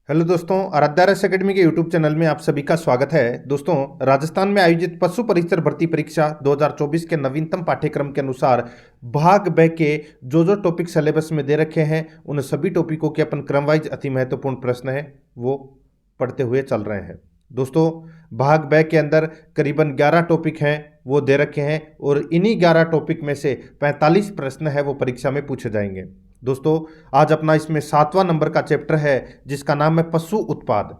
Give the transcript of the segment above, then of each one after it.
Hello दोस्तों, आराध्या रस academy के यूट्यूब चैनल में आप सभी का स्वागत है। दोस्तों, राजस्थान में आयोजित पशु परिसर भर्ती परीक्षा 2024 के नवीनतम पाठ्यक्रम के अनुसार भाग ब के जो टॉपिक सिलेबस में दे रखे हैं उन सभी टॉपिकों के अपन क्रम वाइज अति महत्वपूर्ण प्रश्न है वो पढ़ते हुए चल रहे हैं। दोस्तों, भाग ब के अंदर करीबन 11 टॉपिक हैं वो दे रखे हैं और इन्हीं 11 टॉपिक में से 45 प्रश्न है वो परीक्षा में पूछे जाएंगे। दोस्तों, आज अपना इसमें 7वां नंबर का चैप्टर है जिसका नाम है पशु उत्पाद।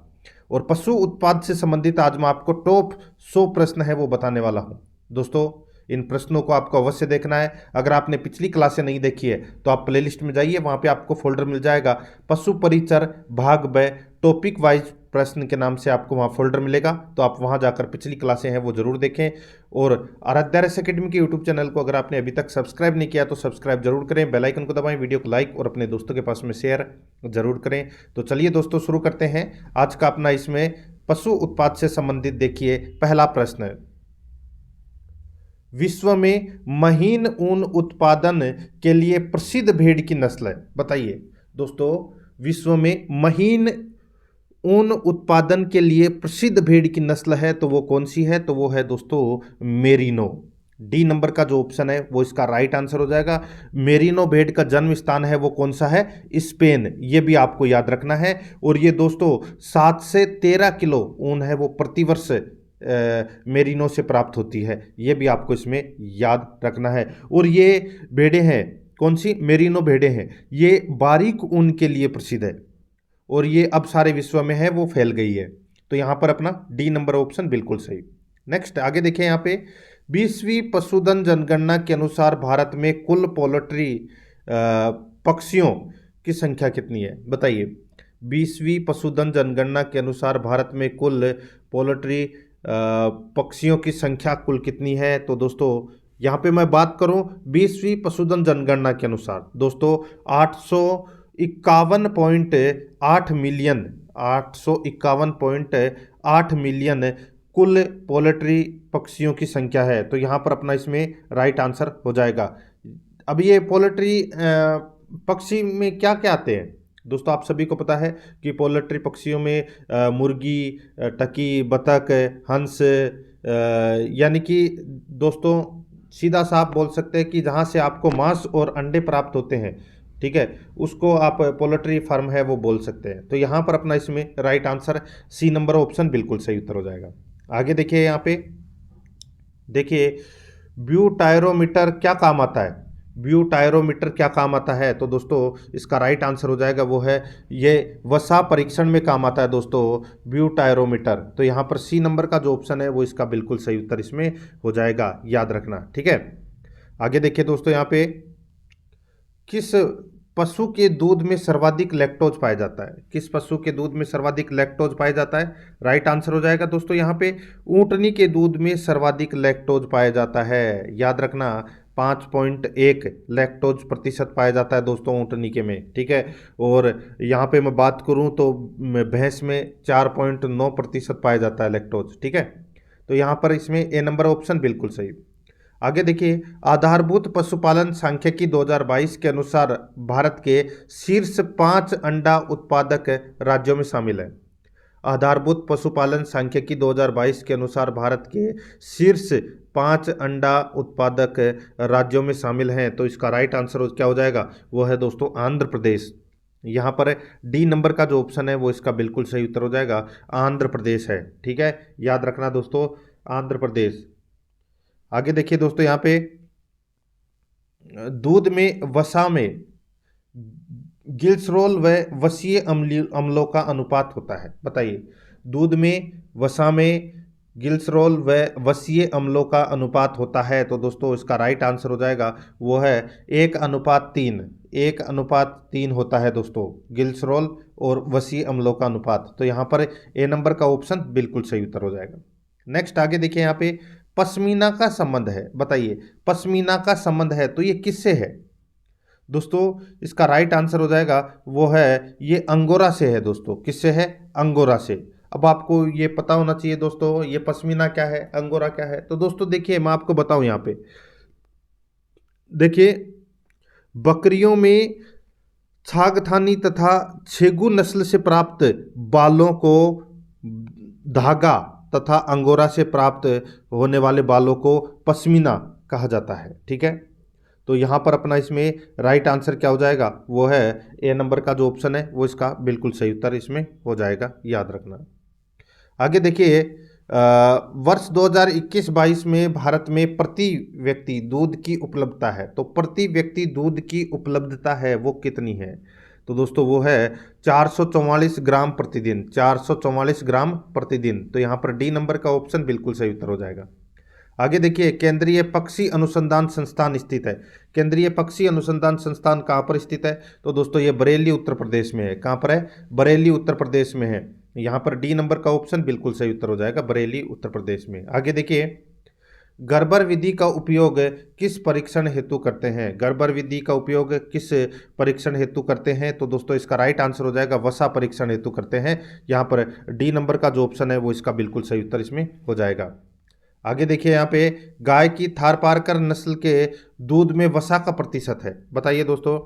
और पशु उत्पाद से संबंधित आज मैं आपको टॉप 100 प्रश्न है वो बताने वाला हूं। दोस्तों, इन प्रश्नों को आपको अवश्य देखना है। अगर आपने पिछली क्लासें नहीं देखी है तो आप प्लेलिस्ट में जाइए, वहां पे आपको फोल्डर मिल जाएगा पशु परिचर भाग ब टॉपिक वाइज प्रश्न के नाम से आपको वहाँ फोल्डर मिलेगा। तो आप वहाँ जाकर पिछली क्लासें हैं वो जरूर देखें। और आराध्या रस एकेडमी के यूट्यूब चैनल को अगर आपने अभी तक सब्सक्राइब नहीं किया तो सब्सक्राइब जरूर करें, बेल आइकन को दबाएं, वीडियो को लाइक और अपने दोस्तों के पास में शेयर जरूर करें। तो चलिए दोस्तों, शुरू करते हैं आज का अपना इसमें पशु उत्पाद से संबंधित। देखिए, पहला प्रश्न है, विश्व में महीन ऊन उत्पादन के लिए प्रसिद्ध भेड़ की नस्ल है, बताइए। दोस्तों, विश्व में महीन ऊन उत्पादन के लिए प्रसिद्ध भेड़ की नस्ल है तो वो कौन सी है? तो वो है दोस्तों मेरिनो। डी नंबर का जो ऑप्शन है वो इसका राइट आंसर हो जाएगा। मेरिनो भेड़ का जन्म स्थान है वो कौन सा है? स्पेन। ये भी आपको याद रखना है। और ये दोस्तों 7 से 13 किलो ऊन है वो प्रतिवर्ष मेरिनो से प्राप्त होती है। ये भी आपको इसमें याद रखना है। और ये भेड़ें हैं कौन सी? मेरिनो भेड़ें हैं। ये बारीक ऊन के लिए प्रसिद्ध है और ये अब सारे विश्व में है वो फैल गई है। तो यहां पर अपना डी नंबर ऑप्शन बिल्कुल सही। नेक्स्ट आगे देखें, यहाँ पे 20वीं पशुधन जनगणना के अनुसार भारत में कुल पोल्ट्री पक्षियों की संख्या कितनी है? बताइए। 20वीं पशुधन जनगणना के अनुसार भारत में कुल पोल्ट्री पक्षियों की संख्या कुल कितनी है? तो दोस्तों यहाँ पे मैं बात करूं 20वीं पशुधन जनगणना के अनुसार दोस्तों 851.8 मिलियन 851.8 मिलियन कुल पोल्ट्री पक्षियों की संख्या है। तो यहाँ पर अपना इसमें राइट आंसर हो जाएगा। अब ये पोल्ट्री पक्षी में क्या क्या आते हैं? दोस्तों, आप सभी को पता है कि पोल्ट्री पक्षियों में मुर्गी, टकी, बतख, हंस, यानी कि दोस्तों सीधा साफ बोल सकते हैं कि जहाँ से आपको मांस और अंडे प्राप्त होते हैं, ठीक है, उसको आप पोल्ट्री फार्म है वो बोल सकते हैं। तो यहाँ पर अपना इसमें right answer c number option बिल्कुल सही उत्तर हो जाएगा। आगे देखिए, यहाँ पे देखिए ब्यूटायरोमीटर क्या काम आता है? ब्यूटायरोमीटर क्या काम आता है? तो दोस्तों इसका राइट आंसर हो जाएगा वो है ये वसा परीक्षण में काम आता है दोस्तों ब्यूटायरोमीटर। तो यहाँ पर सी नंबर का जो ऑप्शन है वो इसका बिल्कुल सही उत्तर इसमें हो जाएगा, याद रखना, ठीक है। आगे देखिए दोस्तों, यहाँ पे किस पशु के दूध में सर्वाधिक लैक्टोज पाया जाता है? किस पशु के दूध में सर्वाधिक लैक्टोज पाया जाता है? राइट आंसर हो जाएगा दोस्तों यहाँ पे ऊंटनी के दूध में सर्वाधिक लैक्टोज पाया जाता है, याद रखना। 5.1 लैक्टोज प्रतिशत पाया जाता है दोस्तों ऊंटनी के में, ठीक है। और यहाँ पे मैं बात करूँ तो भैंस में 4.9% पाया जाता है लैक्टोज, ठीक है। तो यहाँ पर इसमें ए नंबर ऑप्शन बिल्कुल सही। आगे देखिए, आधारभूत पशुपालन सांख्यिकी 2022 के अनुसार भारत के शीर्ष 5 अंडा उत्पादक राज्यों में शामिल है। आधारभूत पशुपालन सांख्यिकी 2022 के अनुसार भारत के शीर्ष 5 अंडा उत्पादक राज्यों में शामिल हैं। तो इसका राइट आंसर क्या हो जाएगा? वो है दोस्तों आंध्र प्रदेश। यहाँ पर डी नंबर का जो ऑप्शन है वो इसका बिल्कुल सही उत्तर हो जाएगा, आंध्र प्रदेश है, ठीक है, याद रखना दोस्तों, आंध्र प्रदेश। आगे देखिए दोस्तों, यहाँ पे दूध में वसा में गिल्सरोल व वसीय अम्लों का अनुपात होता है, बताइए। दूध में वसा में गिल्सरोल व वसीय अम्लों का अनुपात होता है। तो दोस्तों इसका राइट आंसर हो जाएगा वो है 1:3। 1:3 होता है दोस्तों गिल्सरोल और वसीय अम्लों का अनुपात। तो यहाँ पर ए नंबर का ऑप्शन बिल्कुल सही उत्तर हो जाएगा। नेक्स्ट आगे देखिए, यहाँ पे पश्मीना का संबंध है, बताइए। पश्मीना का संबंध है तो ये किससे है? दोस्तों इसका राइट आंसर हो जाएगा वो है ये अंगोरा से है दोस्तों। किससे है? अंगोरा से। अब आपको ये पता होना चाहिए दोस्तों ये पश्मीना क्या है, अंगोरा क्या है। तो दोस्तों देखिए, मैं आपको बताऊं, यहाँ पे देखिए बकरियों में छागथानी तथा छेगू नस्ल से प्राप्त बालों को धागा तथा अंगोरा से प्राप्त होने वाले बालों को पश्मीना कहा जाता है। ठीक है, तो यहाँ पर अपना इसमें राइट आंसर क्या हो जाएगा, वो है ए नंबर का जो ऑप्शन है वो इसका बिल्कुल सही उत्तर इसमें हो जाएगा, याद रखना। आगे देखिए, वर्ष 2021-22 में भारत में प्रति व्यक्ति दूध की उपलब्धता है, तो प्रति व्यक्ति दूध की उपलब्धता है वो कितनी है, तो दोस्तों वो है 444 ग्राम प्रतिदिन, 444 ग्राम प्रतिदिन। तो यहाँ पर डी नंबर का ऑप्शन बिल्कुल सही उत्तर हो जाएगा। आगे देखिए, केंद्रीय पक्षी अनुसंधान संस्थान स्थित है। केंद्रीय पक्षी अनुसंधान संस्थान कहाँ पर स्थित है, तो दोस्तों ये बरेली उत्तर प्रदेश में है। कहाँ पर है, बरेली उत्तर प्रदेश में है। यहाँ पर डी नंबर का ऑप्शन बिल्कुल सही उत्तर हो जाएगा, बरेली उत्तर प्रदेश में। आगे देखिए, गर्बर विधि का उपयोग किस परीक्षण हेतु करते हैं, गर्बर विधि का उपयोग किस परीक्षण हेतु करते हैं, तो दोस्तों इसका राइट आंसर हो जाएगा वसा परीक्षण हेतु करते हैं। यहाँ पर डी नंबर का जो ऑप्शन है वो इसका बिल्कुल सही उत्तर इसमें हो जाएगा। आगे देखिए, यहाँ पे गाय की थारपारकर नस्ल के दूध में वसा का प्रतिशत है, बताइए दोस्तों।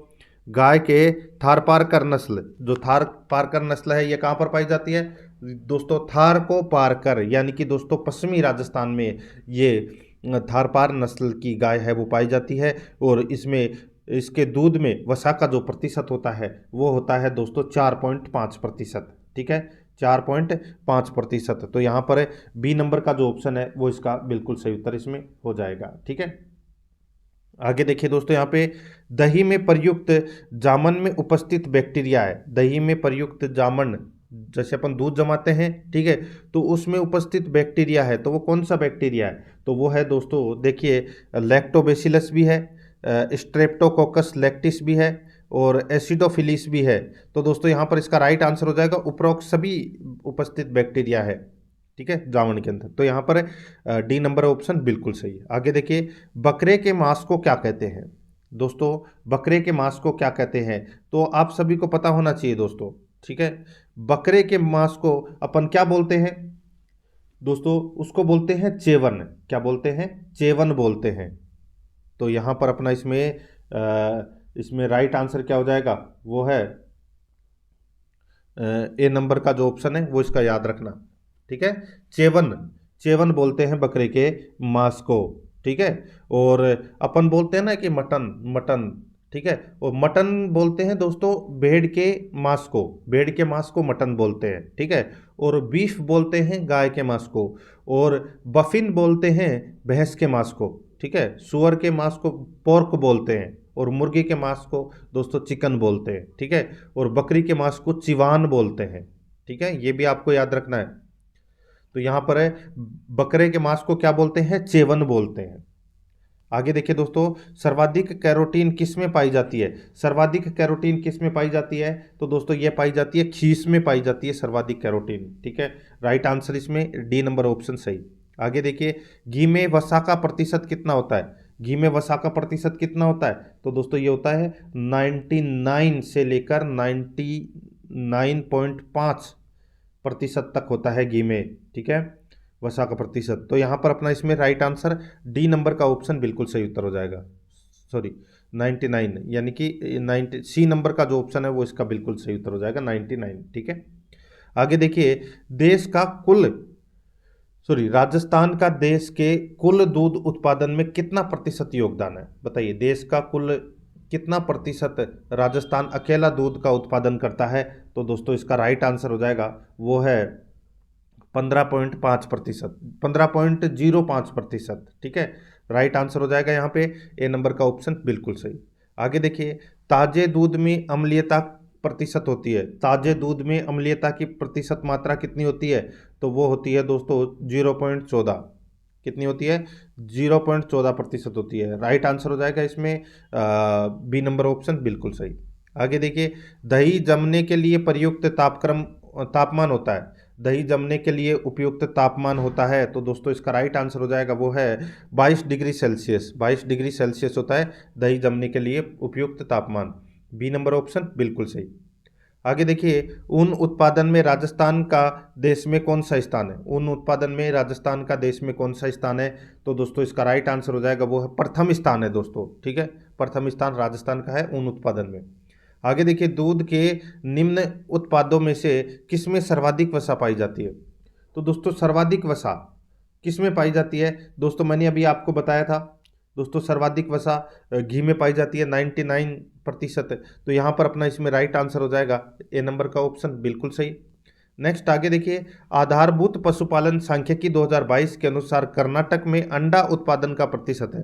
गाय के थारपारकर नस्ल, जो थारपारकर नस्ल है ये कहाँ पर पाई जाती है दोस्तों, थार को पार कर, यानी कि दोस्तों पश्चिमी राजस्थान में ये थारपार नस्ल की गाय है वो पाई जाती है। और इसमें इसके दूध में वसा का जो प्रतिशत होता है वो होता है दोस्तों 4.5%। ठीक है, 4.5%। तो यहाँ पर बी नंबर का जो ऑप्शन है वो इसका बिल्कुल सही उत्तर इसमें हो जाएगा। ठीक है, आगे देखिए दोस्तों, यहाँ पे दही में प्रयुक्त जामन में उपस्थित बैक्टीरिया है। दही में प्रयुक्त जामन, जैसे अपन दूध जमाते हैं, ठीक है, तो उसमें उपस्थित बैक्टीरिया है, तो वो कौन सा बैक्टीरिया है, तो वो है दोस्तों देखिए लैक्टोबैसिलस भी है, स्ट्रेप्टोकोकस लैक्टिस भी है और एसिडोफिलिस भी है। तो दोस्तों यहाँ पर इसका राइट आंसर हो जाएगा उपरोक्त सभी उपस्थित बैक्टीरिया है। ठीक है, जामन के अंदर। तो यहाँ पर डी नंबर ऑप्शन बिल्कुल सही है। आगे देखिए, बकरे के मांस को क्या कहते हैं दोस्तों, बकरे के मांस को क्या कहते हैं, तो आप सभी को पता होना चाहिए दोस्तों। ठीक है, बकरे के मांस को अपन क्या बोलते हैं दोस्तों, उसको बोलते हैं चेवन। क्या बोलते हैं, चेवन बोलते हैं। तो यहाँ पर अपना इसमें राइट आंसर क्या हो जाएगा, वो है ए नंबर का जो ऑप्शन है वो इसका याद रखना। ठीक है, चेवन, चेवन बोलते हैं बकरे के मांस को। ठीक है, और अपन बोलते हैं ना कि मटन, मटन, ठीक है, और मटन बोलते हैं दोस्तों भेड़ के मांस को, भेड़ के मांस को मटन बोलते हैं। ठीक है, और बीफ बोलते हैं गाय के मांस को, और बफिन बोलते हैं भैंस के मांस को। ठीक है, सुअर के मांस को पोर्क बोलते हैं, और मुर्गी के मांस को दोस्तों चिकन बोलते हैं। ठीक है, और बकरी के मांस को चिवान बोलते हैं। ठीक है, ये भी आपको याद रखना है। तो यहाँ पर है बकरे के मांस को क्या बोलते हैं, चेवन बोलते हैं। आगे देखिए दोस्तों, सर्वाधिक कैरोटीन किस में पाई जाती है, सर्वाधिक कैरोटीन किस में पाई जाती है, तो दोस्तों ये पाई जाती है खीस में पाई जाती है सर्वाधिक कैरोटीन। ठीक है, राइट आंसर इसमें डी नंबर ऑप्शन सही। आगे देखिए, घी में वसा का प्रतिशत कितना होता है, घी में वसा का प्रतिशत कितना होता है, तो दोस्तों ये होता है 99 से लेकर 99.5% तक होता है घी में। ठीक है, वसा का प्रतिशत। तो यहाँ पर अपना इसमें राइट आंसर डी नंबर का ऑप्शन बिल्कुल सही उत्तर हो जाएगा, सॉरी 99, यानी कि 90, सी नंबर का जो ऑप्शन है वो इसका बिल्कुल सही उत्तर हो जाएगा 99। ठीक है, आगे देखिए, देश का कुल, सॉरी राजस्थान का देश के कुल दूध उत्पादन में कितना प्रतिशत योगदान है, बताइए। देश का कुल कितना प्रतिशत राजस्थान अकेला दूध का उत्पादन करता है, तो दोस्तों इसका राइट आंसर हो जाएगा वो है 15.5%, 15.05%। ठीक है, राइट आंसर हो जाएगा यहाँ पे ए नंबर का ऑप्शन बिल्कुल सही। आगे देखिए, ताजे दूध में अम्लीयता प्रतिशत होती है, ताजे दूध में अम्लीयता की प्रतिशत मात्रा कितनी होती है, तो वो होती है दोस्तों 0.14। कितनी होती है, 0.14% होती है। राइट आंसर हो जाएगा इसमें बी नंबर ऑप्शन बिल्कुल सही। आगे देखिए, दही जमने के लिए प्रयुक्त तापमान होता है, दही जमने के लिए उपयुक्त तापमान होता है, तो दोस्तों इसका राइट आंसर हो जाएगा वो है 22 डिग्री सेल्सियस, 22 डिग्री सेल्सियस होता है दही जमने के लिए उपयुक्त तापमान। बी नंबर ऑप्शन बिल्कुल सही। आगे देखिए, ऊन उत्पादन में राजस्थान का देश में कौन सा स्थान है, ऊन उत्पादन में राजस्थान का देश में कौन सा स्थान है, तो दोस्तों इसका राइट आंसर हो जाएगा वो है प्रथम स्थान है दोस्तों। ठीक है, प्रथम स्थान राजस्थान का है ऊन उत्पादन में। आगे देखिए, दूध के निम्न उत्पादों में से किसमें सर्वाधिक वसा पाई जाती है? तो दोस्तों सर्वाधिक वसा किस में पाई जाती है? दोस्तों मैंने अभी आपको बताया था दोस्तों, सर्वाधिक वसा घी में पाई जाती है 99%। तो यहाँ पर अपना इसमें राइट आंसर हो जाएगा ए नंबर का ऑप्शन, बिल्कुल सही। नेक्स्ट आगे देखिए, आधारभूत पशुपालन सांख्यिकी 2022 के अनुसार कर्नाटक में अंडा उत्पादन का प्रतिशत है,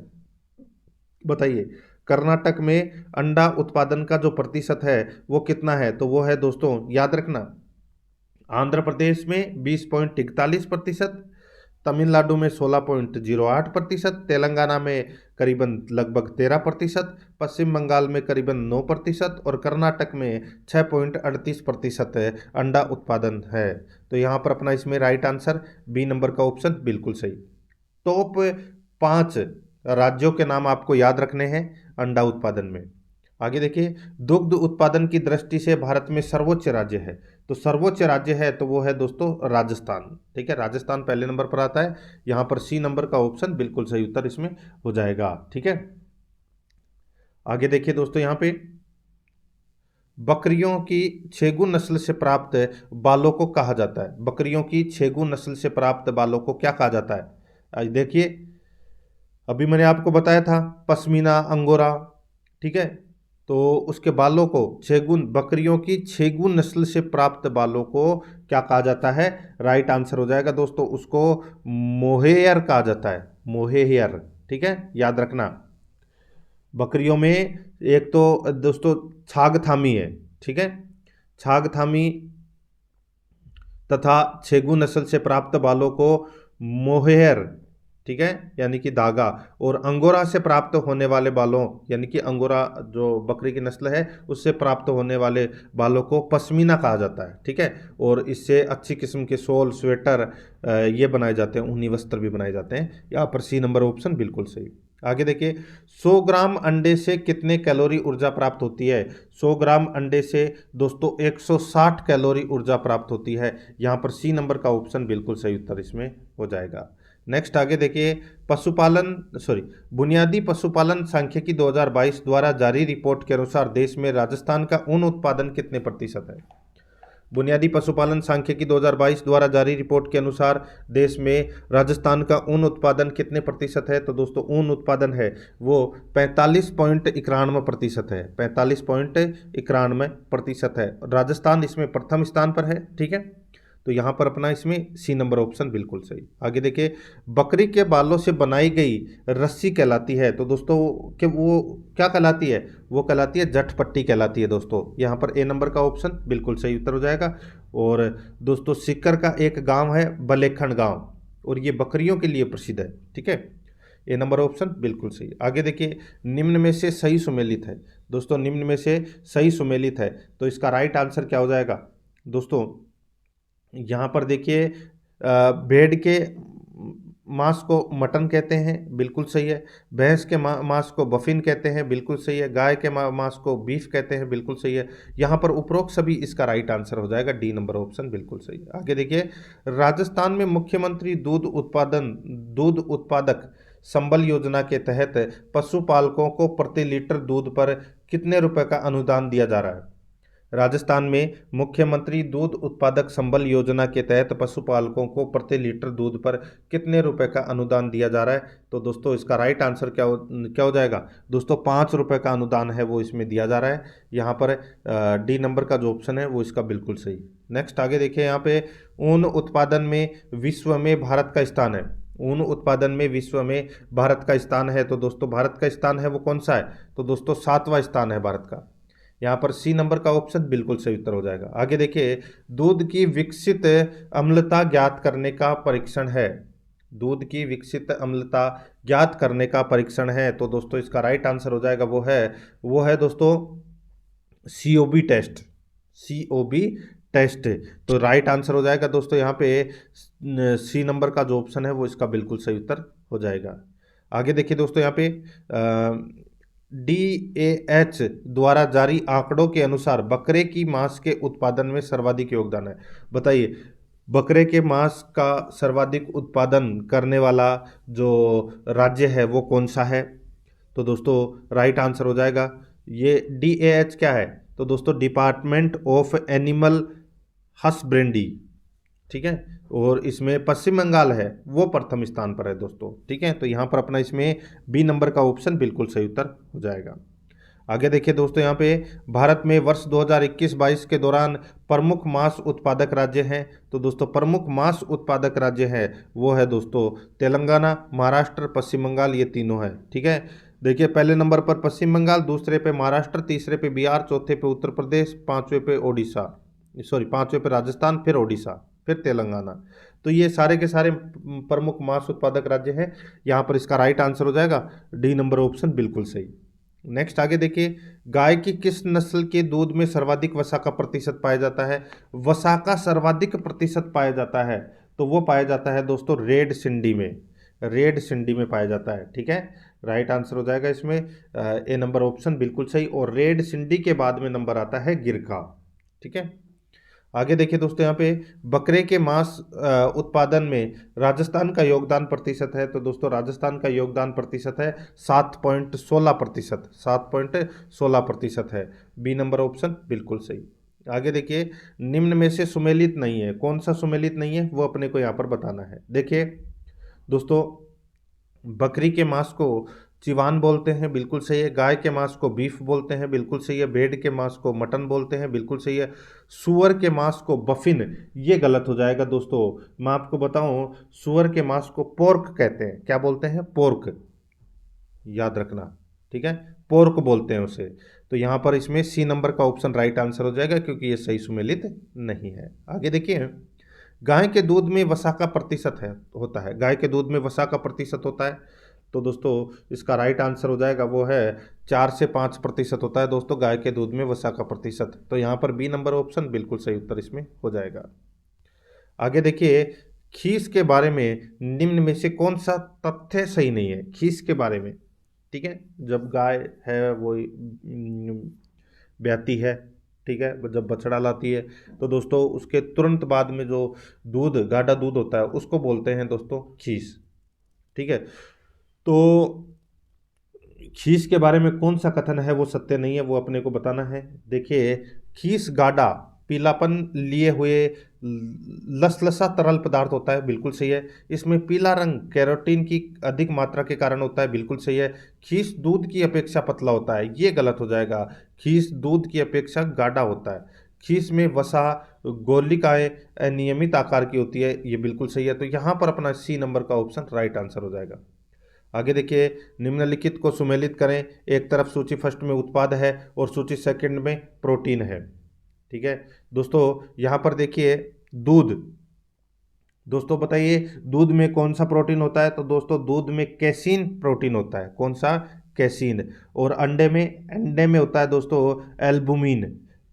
बताइए। कर्नाटक में अंडा उत्पादन का जो प्रतिशत है वो कितना है? तो वो है दोस्तों, याद रखना, आंध्र प्रदेश में 20.41%, तमिलनाडु में 16.08%, तेलंगाना में करीबन लगभग 13%, पश्चिम बंगाल में करीबन 9% और कर्नाटक में 6.38% अंडा उत्पादन है। तो यहाँ पर अपना इसमें राइट आंसर बी नंबर का ऑप्शन बिल्कुल सही। टॉप 5 राज्यों के नाम आपको याद रखने हैं अंडा उत्पादन में। आगे देखिए, दुग्ध उत्पादन की दृष्टि से भारत में सर्वोच्च राज्य है, तो सर्वोच्च राज्य है तो वो है दोस्तों राजस्थान। ठीक है, राजस्थान पहले नंबर पर आता है। यहाँ पर सी नंबर का ऑप्शन बिल्कुल सही उत्तर इसमें हो जाएगा। ठीक है, आगे देखिए दोस्तों, यहाँ पे बकरियों की छेगू नस्ल से प्राप्त बालों को कहा जाता है। बकरियों की छेगू नस्ल से प्राप्त बालों को क्या कहा जाता है? आज देखिए, अभी मैंने आपको बताया था पश्मीना, अंगोरा, ठीक है। तो उसके बालों को छेगुन, बकरियों की छेगुन नस्ल से प्राप्त बालों को क्या कहा जाता है? राइट आंसर हो जाएगा दोस्तों, उसको मोहेयर कहा जाता है, मोहेयर। ठीक है, याद रखना। बकरियों में एक तो दोस्तों छागथामी है, ठीक है, छागथामी तथा छेगू नस्ल से प्राप्त बालों को मोहेयर, ठीक है, यानी कि धागा, और अंगोरा से प्राप्त होने वाले बालों, यानी कि अंगोरा जो बकरी की नस्ल है उससे प्राप्त होने वाले बालों को पश्मीना कहा जाता है। ठीक है, और इससे अच्छी किस्म के शॉल, स्वेटर ये बनाए जाते हैं, ऊनी वस्त्र भी बनाए जाते हैं। यहाँ पर सी नंबर ऑप्शन बिल्कुल सही। आगे देखिए, 100 ग्राम अंडे से कितने कैलोरी ऊर्जा प्राप्त होती है? 100 ग्राम अंडे से दोस्तों 160 कैलोरी ऊर्जा प्राप्त होती है। यहाँ पर सी नंबर का ऑप्शन बिल्कुल सही उत्तर इसमें हो जाएगा। नेक्स्ट आगे देखिए, बुनियादी पशुपालन सांख्यिकी 2022 द्वारा जारी रिपोर्ट के अनुसार देश में राजस्थान का ऊन उत्पादन कितने प्रतिशत है? बुनियादी पशुपालन सांख्यिकी 2022 द्वारा जारी रिपोर्ट के अनुसार देश में राजस्थान का ऊन उत्पादन कितने प्रतिशत है? तो दोस्तों ऊन उत्पादन है वो 45.91% है, 45.91% है। राजस्थान इसमें प्रथम स्थान पर है। ठीक है, तो यहाँ पर अपना इसमें सी नंबर ऑप्शन बिल्कुल सही। आगे देखिए, बकरी के बालों से बनाई गई रस्सी कहलाती है, तो दोस्तों कि वो क्या कहलाती है? वो कहलाती है जटपट्टी कहलाती है दोस्तों। यहाँ पर ए नंबर का ऑप्शन बिल्कुल सही उत्तर हो जाएगा। और दोस्तों सीकर का एक गांव है बलेखण गांव, और ये बकरियों के लिए प्रसिद्ध है। ठीक है, ए नंबर ऑप्शन बिल्कुल सही। आगे देखिए, निम्न में से सही सुमेलित है। दोस्तों निम्न में से सही सुमेलित है, तो इसका राइट आंसर क्या हो जाएगा? दोस्तों यहाँ पर देखिए, भेड़ के मांस को मटन कहते हैं, बिल्कुल सही है। भैंस के मांस को बफिन कहते हैं, बिल्कुल सही है। गाय के मांस को बीफ कहते हैं, बिल्कुल सही है। यहाँ पर उपरोक्त सभी इसका राइट आंसर हो जाएगा, डी नंबर ऑप्शन बिल्कुल सही है। आगे देखिए, राजस्थान में मुख्यमंत्री दूध उत्पादक संबल योजना के तहत पशुपालकों को प्रति लीटर दूध पर कितने रुपए का अनुदान दिया जा रहा है? राजस्थान में मुख्यमंत्री दूध उत्पादक संबल योजना के तहत पशुपालकों को प्रति लीटर दूध पर कितने रुपए का अनुदान दिया जा रहा है? तो दोस्तों इसका राइट आंसर क्या हो जाएगा? दोस्तों 5 रुपए का अनुदान है वो इसमें दिया जा रहा है। यहाँ पर डी नंबर का जो ऑप्शन है वो इसका बिल्कुल सही। नेक्स्ट आगे देखिए, यहाँ पे ऊन उत्पादन में विश्व में भारत का स्थान है। ऊन उत्पादन में विश्व में भारत का स्थान है, तो दोस्तों भारत का स्थान है वो कौन सा है? तो दोस्तों 7वां स्थान है भारत का। यहाँ पर सी नंबर का ऑप्शन बिल्कुल सही उत्तर हो जाएगा। आगे देखिए, दूध की विकसित अम्लता ज्ञात करने का परीक्षण है। दूध की विकसित अम्लता ज्ञात करने का परीक्षण है, तो दोस्तों इसका राइट आंसर हो जाएगा वो है दोस्तों सीओबी टेस्ट, सीओबी टेस्ट। तो राइट आंसर हो जाएगा दोस्तों यहाँ पे सी नंबर का जो ऑप्शन है वो इसका बिल्कुल सही उत्तर हो जाएगा। आगे देखिए दोस्तों, यहाँ पे DAH द्वारा जारी आंकड़ों के अनुसार बकरे की मांस के उत्पादन में सर्वाधिक योगदान है। बताइए, बकरे के मांस का सर्वाधिक उत्पादन करने वाला जो राज्य है वो कौन सा है? तो दोस्तों राइट आंसर हो जाएगा ये DAH क्या है? तो दोस्तों डिपार्टमेंट ऑफ एनिमल हस्बेंड्री, ठीक है। और इसमें पश्चिम बंगाल है वो प्रथम स्थान पर है दोस्तों, ठीक है। तो यहाँ पर अपना इसमें बी नंबर का ऑप्शन बिल्कुल सही उत्तर हो जाएगा। आगे देखिए दोस्तों, यहाँ पे भारत में वर्ष 2021-22 के दौरान प्रमुख मांस उत्पादक राज्य हैं। तो दोस्तों प्रमुख मांस उत्पादक राज्य है वो है दोस्तों तेलंगाना, महाराष्ट्र, पश्चिम बंगाल, ये तीनों है, ठीक है। देखिए पहले नंबर पर पश्चिम बंगाल, दूसरे पे महाराष्ट्र, तीसरे पे बिहार, चौथे पे उत्तर प्रदेश, पांचवें पे ओडिशा, सॉरी पांचवें पे राजस्थान, फिर ओडिशा, फिर तेलंगाना। तो ये सारे के सारे प्रमुख मांस उत्पादक राज्य हैं। यहाँ पर इसका राइट आंसर हो जाएगा डी नंबर ऑप्शन बिल्कुल सही। नेक्स्ट आगे देखिए, गाय की किस नस्ल के दूध में सर्वाधिक वसा का प्रतिशत पाया जाता है? वसा का सर्वाधिक प्रतिशत पाया जाता है तो वो पाया जाता है दोस्तों रेड सिंधी में, रेड सिंधी में पाया जाता है, ठीक है। राइट आंसर हो जाएगा इसमें ए नंबर ऑप्शन बिल्कुल सही। और रेड सिंधी के बाद में नंबर आता है गिरखा, ठीक है। आगे देखिए दोस्तों, यहाँ पे बकरे के मांस उत्पादन में राजस्थान का योगदान प्रतिशत है। तो दोस्तों राजस्थान का योगदान प्रतिशत है 7.16%, 7.16% है। बी नंबर ऑप्शन बिल्कुल सही। आगे देखिए, निम्न में से सुमेलित नहीं है, कौन सा सुमेलित नहीं है वो अपने को यहाँ पर बताना है। देखिए दोस्तों, बकरी के मांस को चिवान बोलते हैं, बिल्कुल सही है। गाय के मांस को बीफ बोलते हैं, बिल्कुल सही है। भेड़ के मांस को मटन बोलते हैं, बिल्कुल सही है। सुअर के मांस को बफिन, ये गलत हो जाएगा दोस्तों। मैं आपको बताऊं, सुअर के मांस को पोर्क कहते हैं। क्या बोलते हैं? पोर्क, याद रखना, ठीक है, पोर्क बोलते हैं उसे। तो यहाँ पर इसमें सी नंबर का ऑप्शन राइट आंसर हो जाएगा क्योंकि ये सही सुमेलित नहीं है। आगे देखिए, गाय के दूध में वसा का प्रतिशत है होता है, गाय के दूध में वसा का प्रतिशत होता है। तो दोस्तों इसका राइट आंसर हो जाएगा वो है 4 से 5% होता है दोस्तों गाय के दूध में वसा का प्रतिशत। तो यहाँ पर बी नंबर ऑप्शन बिल्कुल सही उत्तर इसमें हो जाएगा। आगे देखिए, खीस के बारे में निम्न में से कौन सा तथ्य सही नहीं है? खीस के बारे में, ठीक है, जब गाय है वो ब्याती है, ठीक है, जब बछड़ा लाती है तो दोस्तों उसके तुरंत बाद में जो दूध, गाढ़ा दूध होता है उसको बोलते हैं दोस्तों खीस, ठीक है। तो खीस के बारे में कौन सा कथन है वो सत्य नहीं है, वो अपने को बताना है। देखिए, खीस गाढ़ा पीलापन लिए हुए लसलसा तरल पदार्थ होता है, बिल्कुल सही है। इसमें पीला रंग कैरोटीन की अधिक मात्रा के कारण होता है, बिल्कुल सही है। खीस दूध की अपेक्षा पतला होता है, ये गलत हो जाएगा। खीस दूध की अपेक्षा गाढ़ा होता है। खीस में वसा गोलिकाएं अनियमित आकार की होती है, ये बिल्कुल सही है। तो यहाँ पर अपना सी नंबर का ऑप्शन राइट आंसर हो जाएगा। आगे देखिए, निम्नलिखित को सुमेलित करें। एक तरफ सूची फर्स्ट में उत्पाद है और सूची सेकंड में प्रोटीन है, ठीक है। दोस्तों यहाँ पर देखिए दूध, दोस्तों बताइए दूध में कौन सा प्रोटीन होता है? तो दोस्तों दूध में कैसीन प्रोटीन होता है। कौन सा? कैसीन। और अंडे में होता है दोस्तों एल्बुमिन।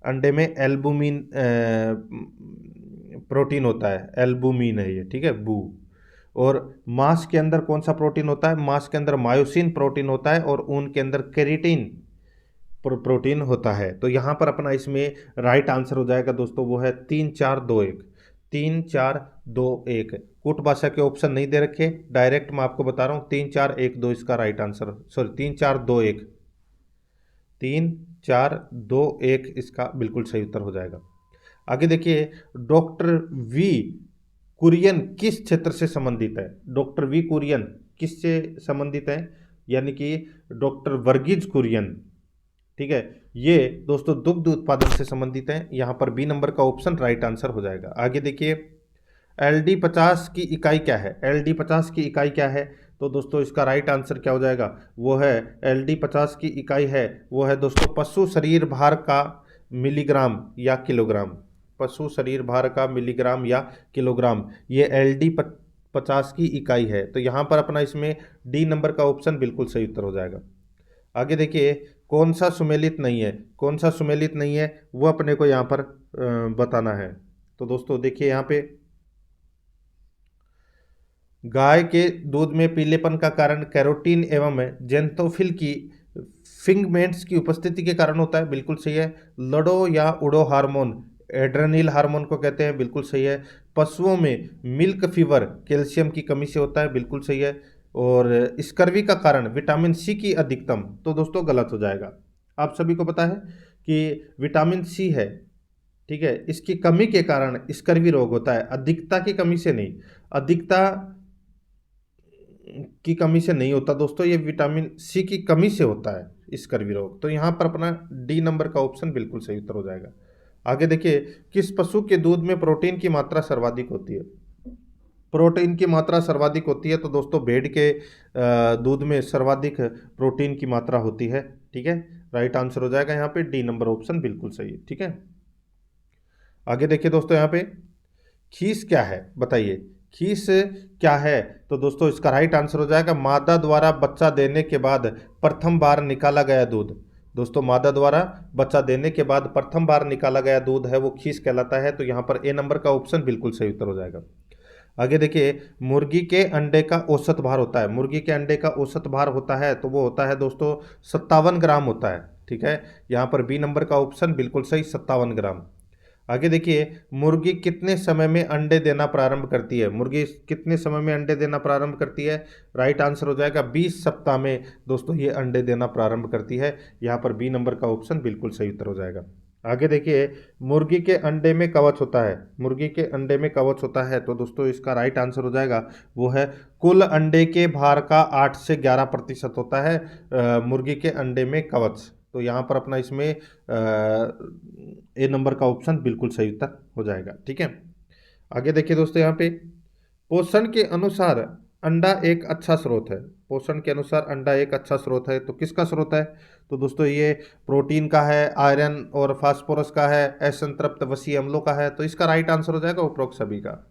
अंडे में एल्बुमिन प्रोटीन होता है, एल्बुमिन है ये, ठीक है, बू। और मांस के अंदर कौन सा प्रोटीन होता है? मांस के अंदर मायोसिन प्रोटीन होता है और ऊन के अंदर केराटिन प्रोटीन होता है। तो यहाँ पर अपना इसमें राइट आंसर हो जाएगा दोस्तों वो है 3-4-2-1, 3-4-2-1। कूट भाषा के ऑप्शन नहीं दे रखे, डायरेक्ट मैं आपको बता रहा हूँ 3-4-1-2 इसका राइट आंसर, सॉरी 3-4-2-1, 3-4-2-1 इसका बिल्कुल सही उत्तर हो जाएगा। आगे देखिए, डॉक्टर वी कुरियन किस क्षेत्र से संबंधित है? डॉक्टर वी कुरियन किससे संबंधित है? यानी कि डॉक्टर वर्गीज कुरियन, ठीक है, ये दोस्तों दुग्ध उत्पादन से संबंधित है। यहाँ पर बी नंबर का ऑप्शन राइट आंसर हो जाएगा। आगे देखिए, LD50 की इकाई क्या है? LD50 की इकाई क्या है? तो दोस्तों इसका राइट आंसर क्या हो जाएगा? वो है LD50 की इकाई है वो है दोस्तों पशु शरीर भार का मिलीग्राम या किलोग्राम। पशु शरीर भार का मिलीग्राम या किलोग्राम, ये LD50 की इकाई है। तो यहाँ पर अपना इसमें डी नंबर का ऑप्शन बिल्कुल सही उत्तर हो जाएगा। आगे देखिए, कौन सा सुमेलित नहीं है? कौन सा सुमेलित नहीं है वो अपने को यहाँ पर बताना है। तो दोस्तों देखिए, यहाँ पे गाय के दूध में पीलेपन का कारण कैरोटीन एवं जेंथोफिल की फिंगमेंट्स की उपस्थिति के कारण होता है, बिल्कुल सही है। लडो या उडो हार्मोन एड्रेनिल हार्मोन को कहते हैं, बिल्कुल सही है। पशुओं में मिल्क फीवर कैल्शियम की कमी से होता है, बिल्कुल सही है। और स्कर्वी का कारण विटामिन सी की अधिकतम, तो दोस्तों गलत हो जाएगा। आप सभी को पता है कि विटामिन सी है, ठीक है, इसकी कमी के कारण स्कर्वी रोग होता है, अधिकता की कमी से नहीं, अधिकता की कमी से नहीं होता दोस्तों, ये विटामिन सी की कमी से होता है स्कर्वी रोग। तो यहाँ पर अपना डी नंबर का ऑप्शन बिल्कुल सही उत्तर हो जाएगा। आगे देखिए, किस पशु के दूध में प्रोटीन की मात्रा सर्वाधिक होती है? प्रोटीन की मात्रा सर्वाधिक होती है तो दोस्तों भेड़ के दूध में सर्वाधिक प्रोटीन की मात्रा होती है, ठीक है। राइट आंसर हो जाएगा यहाँ पे डी नंबर ऑप्शन बिल्कुल सही है, ठीक है। आगे देखिए दोस्तों, यहाँ पे खीस क्या है बताइए, खीस क्या है? तो दोस्तों इसका राइट आंसर हो जाएगा मादा द्वारा बच्चा देने के बाद प्रथम बार निकाला गया दूध। दोस्तों मादा द्वारा बच्चा देने के बाद प्रथम बार निकाला गया दूध है वो खीस कहलाता है। तो यहाँ पर ए नंबर का ऑप्शन बिल्कुल सही उत्तर हो जाएगा। आगे देखिए, मुर्गी के अंडे का औसत भार होता है, मुर्गी के अंडे का औसत भार होता है तो वो होता है दोस्तों 57 ग्राम होता है, ठीक है। यहाँ पर बी नंबर का ऑप्शन बिल्कुल सही, 57 ग्राम। आगे देखिए, मुर्गी कितने समय में अंडे देना प्रारंभ करती है? मुर्गी कितने समय में अंडे देना प्रारंभ करती है? राइट आंसर हो जाएगा 20 सप्ताह में दोस्तों ये अंडे देना प्रारंभ करती है। यहाँ पर बी नंबर का ऑप्शन बिल्कुल सही उत्तर हो जाएगा। आगे देखिए, मुर्गी के अंडे में कवच होता है, मुर्गी के अंडे में कवच होता है तो दोस्तों इसका राइट आंसर हो जाएगा वो है कुल अंडे के भार का 8 से 11% होता है मुर्गी के अंडे में कवच। तो यहाँ पर अपना इसमें ए नंबर का ऑप्शन बिल्कुल सही उत्तर हो जाएगा, ठीक है। आगे देखिए दोस्तों, यहाँ पे पोषण के अनुसार अंडा एक अच्छा स्रोत है, पोषण के अनुसार अंडा एक अच्छा स्रोत है तो किसका स्रोत है? तो दोस्तों ये प्रोटीन का है, आयरन और फास्फोरस का है, असंतृप्त वसीय अम्लों का है। तो इसका राइट आंसर हो जाएगा उपरोक्त सभी का,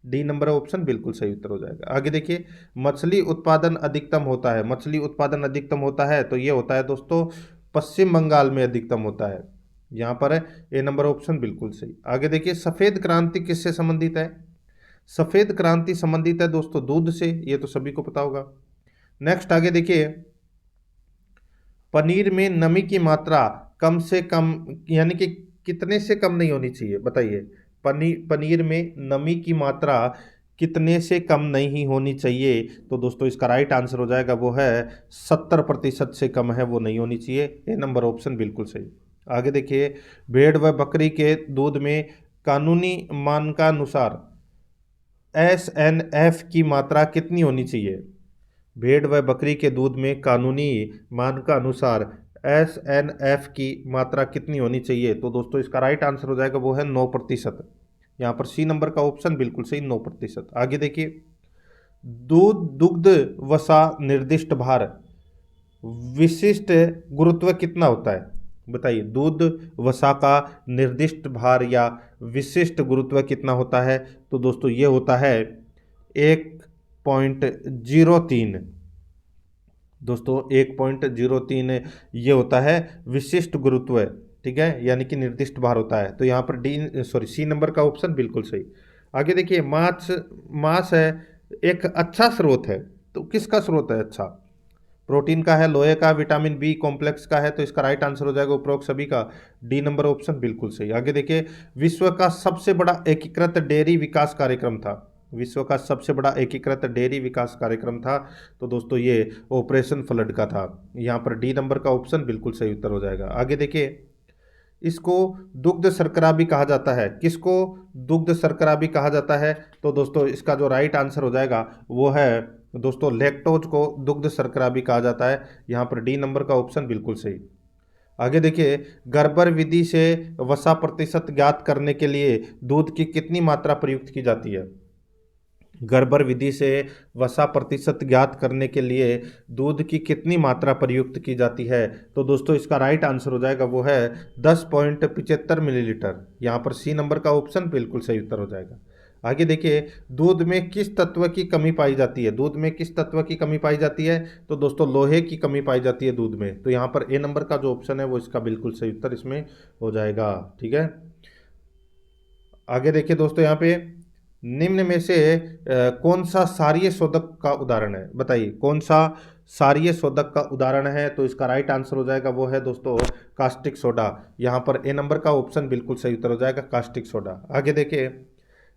डी नंबर ऑप्शन बिल्कुल सही उत्तर हो जाएगा। आगे देखिए, मछली उत्पादन अधिकतम होता है, मछली उत्पादन अधिकतम होता है तो ये होता है दोस्तों पश्चिम बंगाल में अधिकतम होता है। यहाँ पर है ए नंबर ऑप्शन बिल्कुल सही। आगे देखिए, सफेद क्रांति किससे संबंधित है? सफेद क्रांति संबंधित है दोस्तों दूध से, ये तो सभी को पता होगा। नेक्स्ट आगे देखिए, पनीर में नमी की मात्रा कम से कम यानी कि कितने से कम नहीं होनी चाहिए बताइए? पनीर में नमी की मात्रा कितने से कम नहीं होनी चाहिए? तो दोस्तों इसका राइट आंसर हो जाएगा वो है 70% से कम है वो नहीं होनी चाहिए, ए नंबर ऑप्शन बिल्कुल सही। आगे देखिए, भेड़ व बकरी के दूध में कानूनी मानकानुसार SNF की मात्रा कितनी होनी चाहिए? भेड़ व बकरी के दूध में कानूनी मानकानुसार SNF की मात्रा कितनी होनी चाहिए? तो दोस्तों इसका राइट आंसर हो जाएगा वो है 9%। यहाँ पर सी नंबर का ऑप्शन बिल्कुल सही, 9%। आगे देखिए, दूध दुग्ध वसा निर्दिष्ट भार विशिष्ट गुरुत्व कितना होता है? बताइए, दूध वसा का निर्दिष्ट भार या विशिष्ट गुरुत्व कितना होता है? तो दोस्तों ये होता है 1.03। दोस्तों 1.03 ये होता है विशिष्ट गुरुत्व, ठीक है, यानी कि निर्दिष्ट भार होता है। तो यहाँ पर सी नंबर का ऑप्शन बिल्कुल सही। आगे देखिए, मांस है एक अच्छा स्रोत है तो किसका स्रोत है अच्छा? प्रोटीन का है, लोहे का, विटामिन बी कॉम्प्लेक्स का है। तो इसका राइट आंसर हो जाएगा उपरोक्त सभी का, डी नंबर ऑप्शन बिल्कुल सही। आगे देखिए, विश्व का सबसे बड़ा एकीकृत डेयरी विकास कार्यक्रम था, विश्व का सबसे बड़ा एकीकृत डेयरी विकास कार्यक्रम था तो दोस्तों ये ऑपरेशन फ्लड का था। यहाँ पर डी नंबर का ऑप्शन बिल्कुल सही उत्तर हो जाएगा। आगे देखिए, इसको दुग्ध शर्करा भी कहा जाता है, किसको दुग्ध शर्करा भी कहा जाता है? तो दोस्तों इसका जो राइट आंसर हो जाएगा वो है दोस्तों लैक्टोज को दुग्ध शर्करा भी कहा जाता है। यहाँ पर डी नंबर का ऑप्शन बिल्कुल सही। आगे देखिए, गर्बर विधि से वसा प्रतिशत ज्ञात करने के लिए दूध की कितनी मात्रा प्रयुक्त की जाती है? गर्बर विधि से वसा प्रतिशत ज्ञात करने के लिए दूध की कितनी मात्रा प्रयुक्त की जाती है? तो दोस्तों इसका राइट आंसर हो जाएगा वो है 10.75 मिलीलीटर। यहाँ पर सी नंबर का ऑप्शन बिल्कुल सही उत्तर हो जाएगा। आगे देखिए, दूध में किस तत्व की कमी पाई जाती है? दूध में किस तत्व की कमी पाई जाती है? तो दोस्तों लोहे की कमी पाई जाती है दूध में। तो यहाँ पर ए नंबर का जो ऑप्शन है वो इसका बिल्कुल सही उत्तर इसमें हो जाएगा, ठीक है। आगे देखिए दोस्तों, यहाँ पे निम्न में से कौन सा क्षारीय शोधक का उदाहरण है? बताइए कौन सा क्षारीय शोधक का उदाहरण है? तो इसका राइट आंसर हो जाएगा वो है दोस्तों कास्टिक सोडा। यहाँ पर ए नंबर का ऑप्शन बिल्कुल सही उत्तर हो जाएगा, कास्टिक सोडा। आगे देखिए,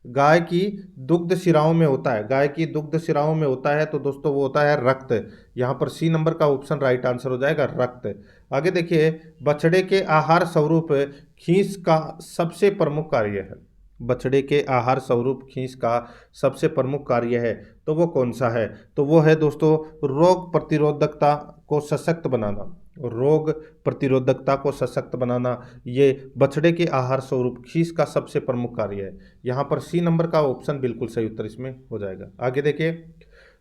गाय की दुग्ध शिराओं में होता है, गाय की दुग्ध शिराओं में होता है, तो दोस्तों वो होता है रक्त। यहाँ पर सी नंबर का ऑप्शन राइट आंसर हो जाएगा, रक्त। आगे देखिए, बछड़े के आहार स्वरूप खींच का सबसे प्रमुख कार्य है। बछड़े के आहार स्वरूप खींच का सबसे प्रमुख कार्य है, तो वो कौन सा है? तो वो है दोस्तों रोग प्रतिरोधकता को सशक्त बनाना। रोग प्रतिरोधकता को सशक्त बनाना, ये बछड़े के आहार स्वरूप खींच का सबसे प्रमुख कार्य है। यहाँ पर सी नंबर का ऑप्शन बिल्कुल सही उत्तर इसमें हो जाएगा। आगे देखिए,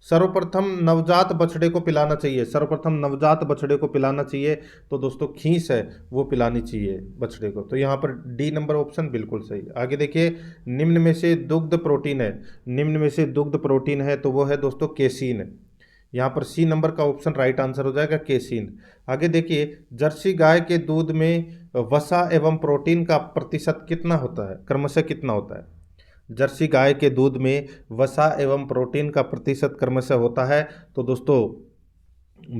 सर्वप्रथम नवजात बछड़े को पिलाना चाहिए, सर्वप्रथम नवजात बछड़े को पिलाना चाहिए, तो दोस्तों खींच है वो पिलानी चाहिए बछड़े को, तो यहाँ पर डी नंबर ऑप्शन बिल्कुल सही। आगे देखिए, निम्न में से दुग्ध प्रोटीन है, निम्न में से दुग्ध प्रोटीन है, तो वो है दोस्तों केसीन। यहाँ पर सी नंबर का ऑप्शन राइट आंसर हो जाएगा, केसीन। आगे देखिए, जर्सी गाय के दूध में वसा एवं प्रोटीन का प्रतिशत कितना होता है, क्रमशः कितना होता है? जर्सी गाय के दूध में वसा एवं प्रोटीन का प्रतिशत क्रमशः होता है, तो दोस्तों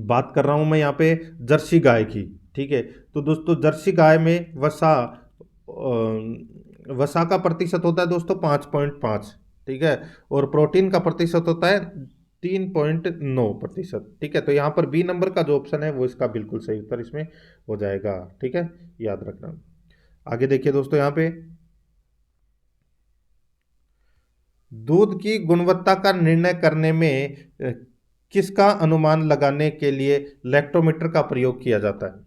बात कर रहा हूं मैं यहाँ पे जर्सी गाय की, ठीक है। तो दोस्तों जर्सी गाय में वसा का प्रतिशत होता है दोस्तों 5.5, ठीक है, और प्रोटीन का प्रतिशत होता है 3.9%, ठीक है। तो यहाँ पर बी नंबर का जो ऑप्शन है वो इसका बिल्कुल सही उत्तर इसमें हो जाएगा, ठीक है, याद रखना। आगे देखिए दोस्तों, यहाँ पे दूध की गुणवत्ता का निर्णय करने में किसका अनुमान लगाने के लिए लैक्टोमीटर का प्रयोग किया जाता है?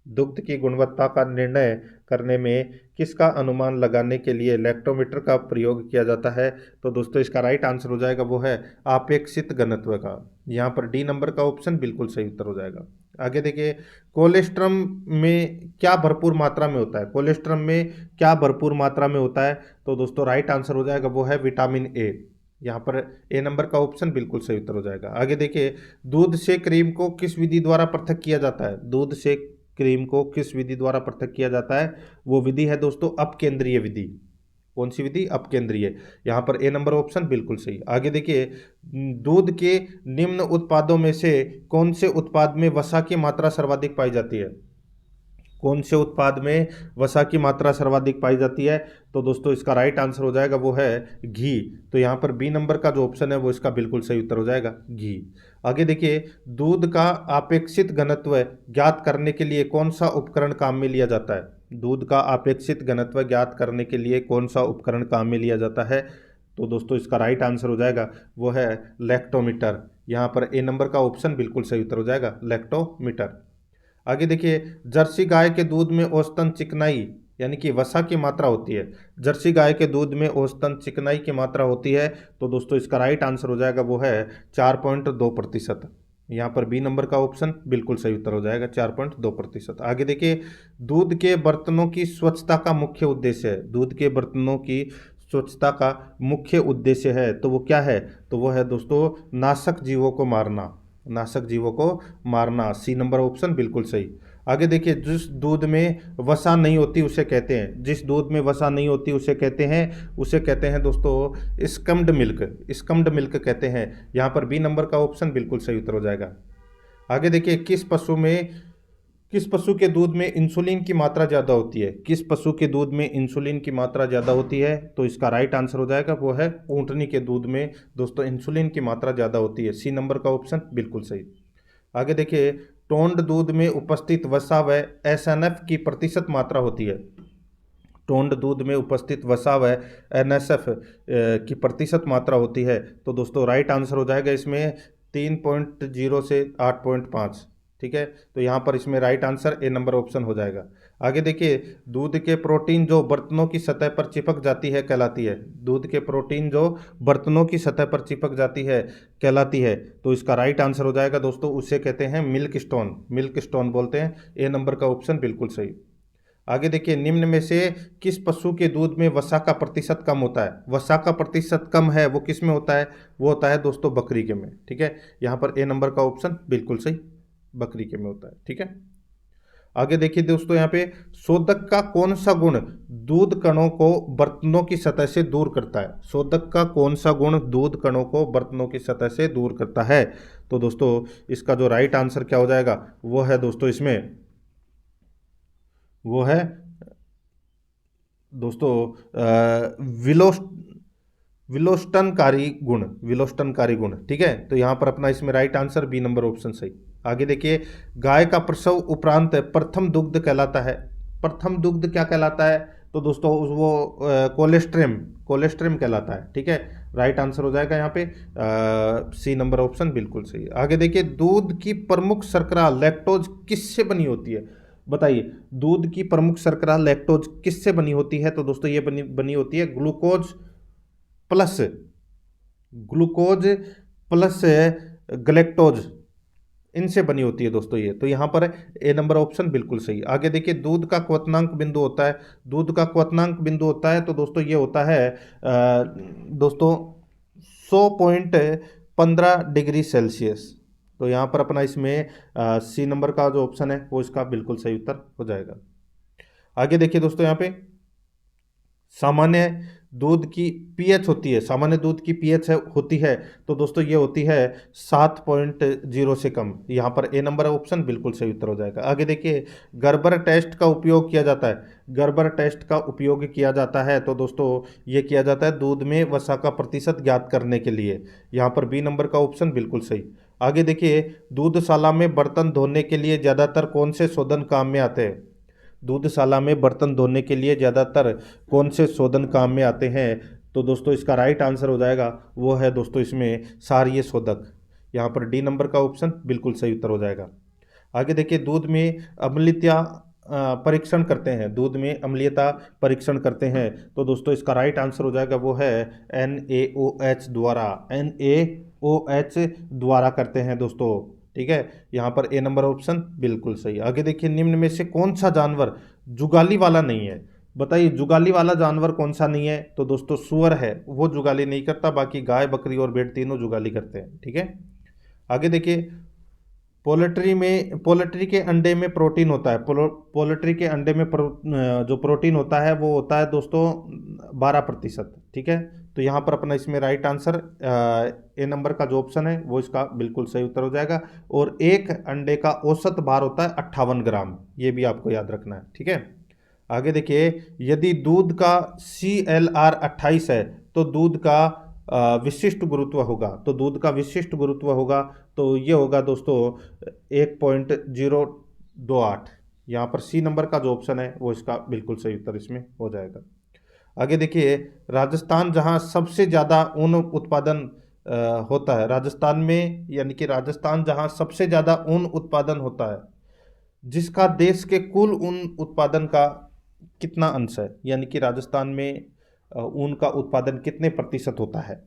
दुग्ध की गुणवत्ता का निर्णय करने में किसका अनुमान लगाने के लिए लैक्टोमीटर का प्रयोग किया जाता है? तो दोस्तों इसका राइट आंसर हो जाएगा वो है आपेक्षित घनत्व का। यहाँ पर डी नंबर का ऑप्शन बिल्कुल सही उत्तर हो जाएगा। आगे देखिए, कोलेस्ट्रम में क्या भरपूर मात्रा में होता है? कोलेस्ट्रम में क्या भरपूर मात्रा में होता है? तो दोस्तों राइट आंसर हो जाएगा वो है विटामिन ए। यहाँ पर ए नंबर का ऑप्शन बिल्कुल सही उत्तर हो जाएगा। आगे देखिए, दूध से क्रीम को किस विधि द्वारा पृथक किया जाता है? दूध से क्रीम को किस विधि द्वारा पृथक किया जाता है? वो विधि है दोस्तों अपकेंद्रीय विधि। कौन सी विधि? अपकेंद्रीय। यहाँ पर ए नंबर ऑप्शन बिल्कुल सही। आगे देखिए, दूध के निम्न उत्पादों में से कौन से उत्पाद में वसा की मात्रा सर्वाधिक पाई जाती है? कौन से उत्पाद में वसा की मात्रा सर्वाधिक पाई जाती है? तो दोस्तों इसका राइट आंसर हो जाएगा वो है घी। तो यहाँ पर बी नंबर का जो ऑप्शन है वो इसका बिल्कुल सही उत्तर हो जाएगा, घी। आगे देखिए, दूध का आपेक्षित घनत्व ज्ञात करने के लिए कौन सा उपकरण काम में लिया जाता है? दूध का आपेक्षित घनत्व ज्ञात करने के लिए कौन सा उपकरण काम में लिया जाता है? तो दोस्तों इसका राइट आंसर हो जाएगा वो है लैक्टोमीटर। यहाँ पर ए नंबर का ऑप्शन बिल्कुल सही उत्तर हो जाएगा, लैक्टोमीटर। आगे देखिए, जर्सी गाय के दूध में औसतन चिकनाई यानी कि वसा की मात्रा होती है। जर्सी गाय के दूध में औसतन चिकनाई की मात्रा होती है, तो दोस्तों इसका राइट आंसर हो जाएगा वो है 4.2%। यहाँ पर बी नंबर का ऑप्शन बिल्कुल सही उत्तर हो जाएगा, 4.2%। आगे देखिए, दूध के बर्तनों की स्वच्छता का मुख्य उद्देश्य है। दूध के बर्तनों की स्वच्छता का मुख्य उद्देश्य है, तो वो क्या है? तो वो है दोस्तों नाशक जीवों को मारना। नाशक जीवों को मारना, सी नंबर ऑप्शन बिल्कुल सही। आगे देखिए, जिस दूध में वसा नहीं होती उसे कहते हैं, जिस दूध में वसा नहीं होती उसे कहते हैं दोस्तों स्कम्ड मिल्क। स्कम्ड मिल्क कहते हैं। यहाँ पर बी नंबर का ऑप्शन बिल्कुल सही उत्तर हो जाएगा। आगे देखिए, किस पशु के दूध में इंसुलिन की मात्रा ज़्यादा होती है? किस पशु के दूध में इंसुलिन की मात्रा ज़्यादा होती है? तो इसका राइट आंसर हो जाएगा वो है ऊँटनी के दूध में दोस्तों इंसुलिन की मात्रा ज़्यादा होती है, सी नंबर का ऑप्शन बिल्कुल सही। आगे देखिए, टोंड दूध में उपस्थित वसा व एसएनएफ की प्रतिशत मात्रा होती है। टोंड दूध में उपस्थित वसा व एनएसएफ की प्रतिशत मात्रा होती है, तो दोस्तों राइट आंसर हो जाएगा इसमें 3.0 से 8.5, ठीक है। तो यहाँ पर इसमें right answer A number option हो जाएगा। आगे देखिए, दूध के प्रोटीन जो बर्तनों की सतह पर चिपक जाती है कहलाती है। दूध के प्रोटीन जो बर्तनों की सतह पर चिपक जाती है कहलाती है, तो इसका राइट आंसर हो जाएगा दोस्तों उसे कहते हैं मिल्क स्टोन। मिल्क स्टोन बोलते हैं, ए नंबर का ऑप्शन बिल्कुल सही। आगे देखिए, निम्न में से किस पशु के दूध में वसा का प्रतिशत कम होता है? वसा का प्रतिशत कम है वो किस में होता है? वो होता है दोस्तों बकरी के में, ठीक है। यहाँ पर ए नंबर का ऑप्शन बिल्कुल सही, बकरी के में होता है, ठीक है। आगे देखिए दोस्तों, यहाँ पे शोधक का कौन सा गुण दूध कणों को बर्तनों की सतह से दूर करता है? शोधक का कौन सा गुण दूध कणों को बर्तनों की सतह से दूर करता है? तो दोस्तों इसका जो राइट आंसर क्या हो जाएगा वो है दोस्तों इसमें वो है दोस्तों विलो विलोष्टनकारी गुण, विलोष्टनकारी गुण, ठीक है। तो यहाँ पर अपना इसमें right answer b number option सही। आगे देखिए, गाय का प्रसव उपरांत प्रथम दुग्ध कहलाता है। प्रथम दुग्ध क्या कहलाता है? तो दोस्तों वो कोलेस्ट्रेम, कोलेस्ट्रेम कहलाता है, ठीक है। राइट आंसर हो जाएगा यहाँ पे सी नंबर ऑप्शन बिल्कुल सही। आगे देखिए, दूध की प्रमुख शर्करा लैक्टोज किससे बनी होती है? बताइए, दूध की प्रमुख शर्करा लैक्टोज किससे बनी होती है? तो दोस्तों ये बनी होती है glucose plus, glucose plus galactose, इनसे बनी होती है दोस्तों ये। तो यहाँ पर ए नंबर ऑप्शन बिल्कुल सही। आगे देखिए, दूध का क्वथनांक बिंदु होता है, दूध का क्वथनांक बिंदु होता है तो दोस्तों ये होता है दोस्तों 100.15 डिग्री सेल्सियस। तो यहाँ पर अपना इसमें सी नंबर का जो ऑप्शन है वो इसका बिल्कुल सही उत्तर हो जाएगा। आगे देखिए दोस्तों, यहाँ पे सामान्य दूध की पीएच होती है, सामान्य दूध की पीएच होती है तो दोस्तों ये होती है 7.0 से कम। यहाँ पर ए नंबर ऑप्शन बिल्कुल सही उत्तर हो जाएगा। आगे देखिए, गर्बर टेस्ट का उपयोग किया जाता है, गर्बर टेस्ट का उपयोग किया जाता है तो दोस्तों ये किया जाता है दूध में वसा का प्रतिशत ज्ञात करने के लिए। यहाँ पर बी नंबर का ऑप्शन बिल्कुल सही। आगे देखिए, दूधशाला में बर्तन धोने के लिए ज़्यादातर कौन से शोधन काम में आते हैं? दूधशाला में बर्तन धोने के लिए ज़्यादातर कौन से शोधन काम में आते हैं? तो दोस्तों इसका राइट आंसर हो जाएगा वो है दोस्तों इसमें क्षारीय शोधक। यहाँ पर डी नंबर का ऑप्शन बिल्कुल सही उत्तर हो जाएगा। आगे देखिए, दूध में अम्लता परीक्षण करते हैं, दूध में अम्लीयता परीक्षण करते हैं तो दोस्तों इसका राइट आंसर हो जाएगा वो है NaOH द्वारा, NaOH द्वारा करते हैं दोस्तों, ठीक है। यहाँ पर ए नंबर ऑप्शन बिल्कुल सही। आगे देखिए, निम्न में से कौन सा जानवर जुगाली वाला नहीं है? बताइए, जुगाली वाला जानवर कौन सा नहीं है? तो दोस्तों सुअर है, वो जुगाली नहीं करता, बाकी गाय, बकरी और भेड़ तीनों जुगाली करते हैं, ठीक है। आगे देखिए, पोल्ट्री के अंडे में प्रोटीन होता है, पोल्ट्री के अंडे में जो प्रोटीन होता है वो होता है दोस्तों 12%, ठीक है। तो यहाँ पर अपना इसमें राइट आंसर ए नंबर का जो ऑप्शन है वो इसका बिल्कुल सही उत्तर हो जाएगा। और एक अंडे का औसत भार होता है 58 ग्राम, ये भी आपको याद रखना है, ठीक है। आगे देखिए, यदि दूध का CLR 28 है तो दूध का विशिष्ट गुरुत्व होगा, तो दूध का विशिष्ट गुरुत्व होगा तो ये होगा दोस्तों 1.028। यहाँ पर सी नंबर का जो ऑप्शन है वो इसका बिल्कुल सही उत्तर इसमें हो जाएगा। आगे देखिए, राजस्थान जहाँ सबसे ज़्यादा ऊन उत्पादन होता है, राजस्थान में यानी कि राजस्थान जहाँ सबसे ज़्यादा ऊन उत्पादन होता है, जिसका देश के कुल ऊन उत्पादन का कितना अंश है, यानी कि राजस्थान में ऊन का उत्पादन कितने प्रतिशत होता है?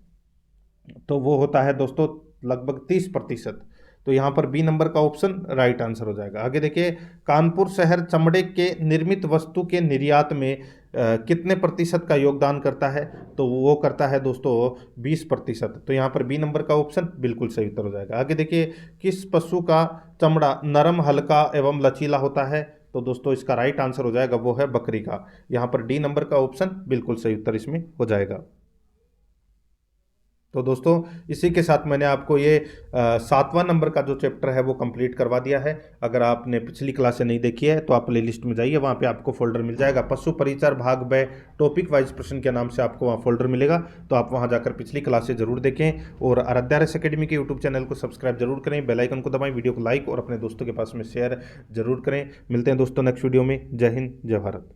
तो वो होता है दोस्तों लगभग 30%। तो यहाँ पर बी नंबर का ऑप्शन राइट आंसर हो जाएगा। आगे देखिए, कानपुर शहर चमड़े के निर्मित वस्तु के निर्यात में कितने प्रतिशत का योगदान करता है? तो वो करता है दोस्तों 20%। तो यहाँ पर बी नंबर का ऑप्शन बिल्कुल सही उत्तर हो जाएगा। आगे देखिए, किस पशु का चमड़ा नरम, हल्का एवं लचीला होता है? तो दोस्तों इसका राइट आंसर हो जाएगा वो है बकरी का। यहाँ पर डी नंबर का ऑप्शन बिल्कुल सही उत्तर इसमें हो जाएगा। तो दोस्तों इसी के साथ मैंने आपको ये 7वां नंबर का जो चैप्टर है वो कंप्लीट करवा दिया है। अगर आपने पिछली क्लासें नहीं देखी है तो आप प्ले लिस्ट में जाइए, वहाँ पे आपको फोल्डर मिल जाएगा, पशु परिचर भाग ब टॉपिक वाइज प्रश्न के नाम से आपको वहाँ फोल्डर मिलेगा। तो आप वहाँ जाकर पिछली क्लासें जरूर देखें और आराध्या RS अकेडमी के यूट्यूब चैनल को सब्सक्राइब जरूर करें, बेल आइकन को दबाएं, वीडियो को लाइक और अपने दोस्तों के पास में शेयर जरूर करें। मिलते हैं दोस्तों नेक्स्ट वीडियो में। जय हिंद, जय भारत।